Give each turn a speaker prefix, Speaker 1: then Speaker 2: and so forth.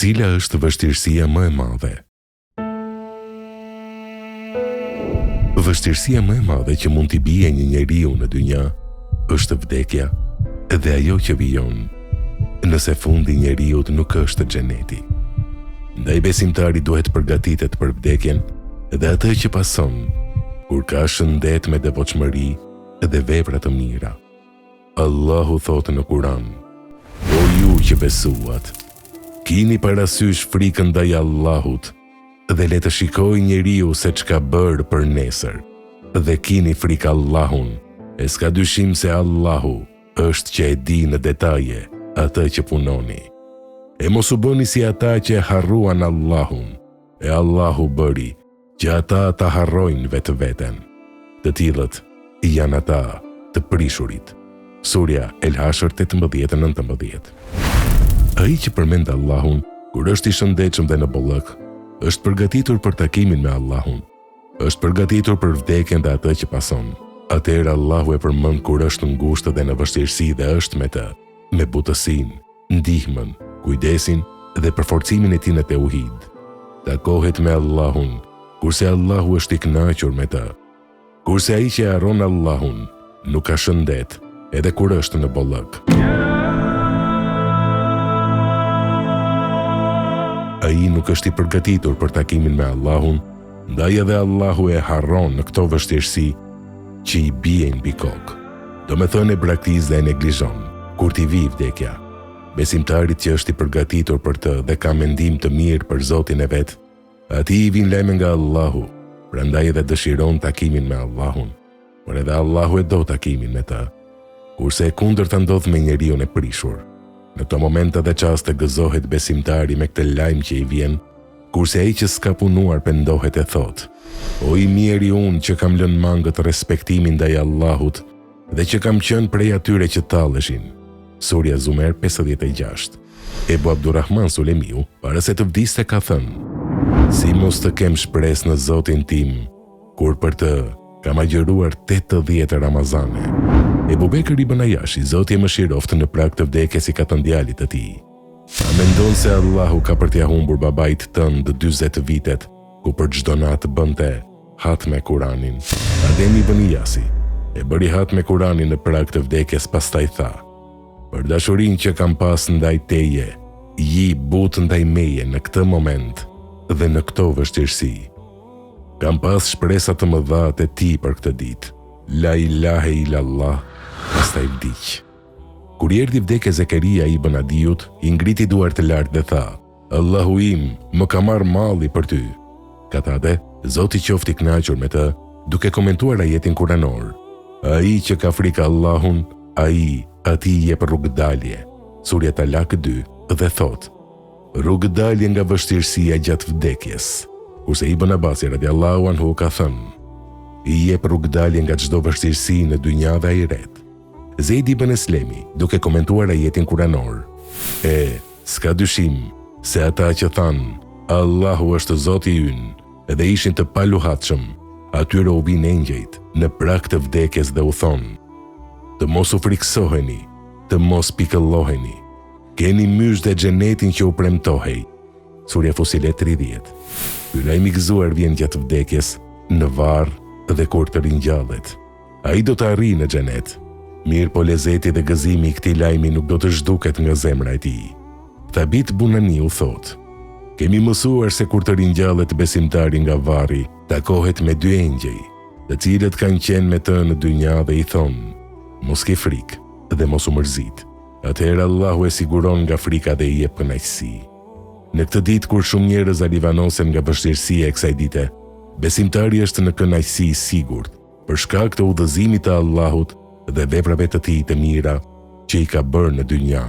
Speaker 1: Cila është vështirësia më e madhe? Vështirësia më e madhe që mund t'i bie një njeriu në dynja është vdekja dhe ajo që vijon nëse fundi i njeriut nuk është xheneti. Ndaj besimtari duhet përgatitet për vdekjen dhe atë që pason, kur ka shëndet me devotshmëri dhe vepra të mira. Allahu thotë në Kur'an: O ju që besuat, kini parasysh frikën ndaj Allahut dhe le të shikoj njeriu se çka bërë për nesër, dhe kini frikë Allahun, e s'ka dyshim se Allahu është që e di në detaje atë që punoni. E mos u bëni si ata që harruan Allahun, e Allahu bëri që ata ta harrojnë vetveten. Të tillët janë ata të prishurit. Surja El-Hashr 18-19. Ai që përmend Allahun kur është i shëndetshëm dhe në bollëk, është përgatitur për takimin me Allahun, është përgatitur për vdekjen dhe atë që pason. Atëherë Allahu e përmend kur është në ngushtë dhe në vështirësi dhe është me të, me butësinë, ndihmën, kujdesin dhe përforcimin e tij në tauhid. Takohet me Allahun kurse Allahu është i kënaqur me të. Kurse ai që harron Allahun nuk ka shëndet edhe kur është në bollëk. Ai nuk është i përgatitur për takimin me Allahun, ndaj edhe Allahu e harron në këto vështirësi që i bien mbi kokë. Do me thënë e braktis dhe e neglizhon, kur t'i vi vdekja. Besimtarit që është i përgatitur për të dhe ka mendim të mirë për Zotin e vet, ati i vin lajme nga Allahu, prandaj edhe dëshiron takimin me Allahun, por edhe Allahu e do takimin me ta. Kurse e kundërta ndodh me njeriu e prishur. Në këto momente dhe qaste gëzohet besimtari me këtë lajm që i vjen, kurse ai që s'ka punuar pendohet e thot: O i miri unë që kam lënë mangët respektimin ndaj Allahut dhe që kam qenë prej atyre që talleshin. Surja Zumer 56. Ebu Abdurrahman Sulemiu, para se të vdiste, ka thënë: Si mos të kem shpresë në Zotin tim, kur për të kam agjëruar 80 Ramazane. Ebu Bekër ibn Ajashi, Zoti e mëshiroftë, në prag të vdekjes i ka thënë djalit të tij: A mendon se Allahu ka për t'ia humbur babait tënd 40 vitet, ku për çdo natë bënte hat me Kur'anin? Adem ibn Iyasi e bëri hat me Kur'anin në prag të vdekjes, pastaj tha: Për dashurinë që kam pas ndaj teje, ji but ndaj meje në këtë moment dhe në këto vështirësi. Kam pas shpresa të mëdha te ti për këtë ditë. La ilahe illallah, pastaj vdiq. Kur i erdhi vdekja Zekaria ibn Adiut, i ngriti duart të lartë dhe tha: Allahu im, më ka marrë malli për ty. Katate, Zoti qoftë i kënaqur me të, duke komentuar ajetin kuranor: Ai që ka frikë Allahun, ai atij jep rrugëdalje. Surja Talak 2 dhe thot: Rrugëdalje nga vështirësia gjatë vdekjes. Kurse Ibn Abasi radiallahu anhu ka thënë: I jep rrugëdalje nga çdo vështirësi në dynja dhe ahiret. Zeid ibn Eslemi, duke komentuar ajetin kuranor: S'ka dyshim se ata që thanë Allahu është Zoti ynë dhe ishin të paluhatshëm, atyre u vinë engjëjt në prag të vdekjes dhe u thonë: Të mos u friksoheni, të mos pikëlloheni, keni mysh dhe xhenetin që u premtohej. Surja Fusilet 30. Ky lajm i gëzuar vjen gjatë vdekjes, në varr dhe kur të ringjallet. Ai do të arrijë në xhenet. Mirë po lezeti dhe gëzimi i këtij lajmi nuk do të zhduket nga zemra e tij. Thabit Bunani u thot: Kemi mësuar se kur të ringjallet besimtari nga varri, takohet me 2 engjëj, të cilët kanë qenë me të në dynja dhe i thonë: Mos ke frikë dhe mos u mërzit. Atëherë Allahu e siguron nga frika dhe i jep kënaqësi. Në këtë ditë kur shumë njerëz alivanosen nga vështirësia e kësaj dite, besimtari është në kënaqësi i sigurt për shkak të udhëzimit të Allahut dhe veprave të tij të mira që i ka bërë në dynja.